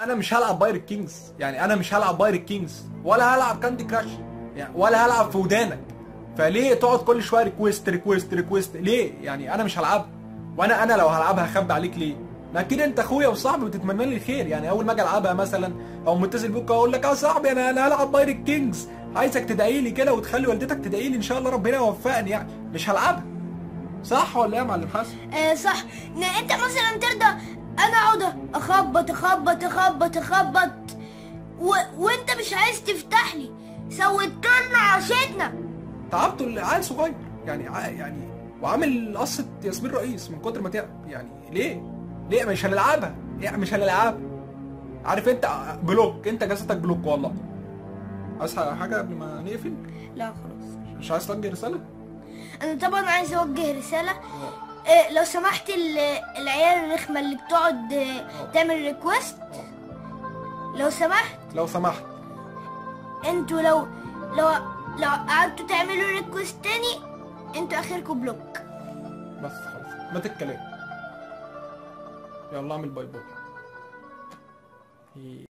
انا مش هلعب بايرت كينجز، يعني انا مش هلعب بايرت كينجز ولا هلعب كاندي كراش، يعني ولا هلعب في ودانك. فليه تقعد كل شويه ريكويست ريكويست ريكويست ليه؟ يعني انا مش هلعبها. وانا لو هلعبها هخبي عليك ليه؟ ما اكيد انت اخويا وصاحبي وتتمنى لي الخير. يعني اول ما اجي العبها مثلا او متصل بيك اقول لك يا صاحبي انا هلعب بايرت كينجز، عايزك تدعي لي كده وتخلي والدتك تدعي لي ان شاء الله ربنا يوفقني، يعني مش هلعبها. صح ولا ايه يا معلم حسن؟ صح. ان انت مثلا ترضى انا اقعد اخبط اخبط اخبط اخبط وانت مش عايز تفتح لي، سويت لنا عشتنا. تعبته العيل صغير يعني يعني وعامل قصه ياسمين رئيس من كتر ما تعب. يعني ليه مش هنلعبها؟ يعني مش هنلعبها. عارف انت بلوك، انت جسدك بلوك والله. عايز حاجه قبل ما نقفل؟ لا خلاص. مش عايز توجه رساله؟ انا طبعا عايز اوجه رساله. لو سمحت العيال الرخمه اللي بتقعد تعمل ريكوست، لو سمحت انتوا لو قعدتوا تعملوا ريكوست تاني انتوا اخركم بلوك. بس خلاص مات الكلام. يلا اعمل باي باي.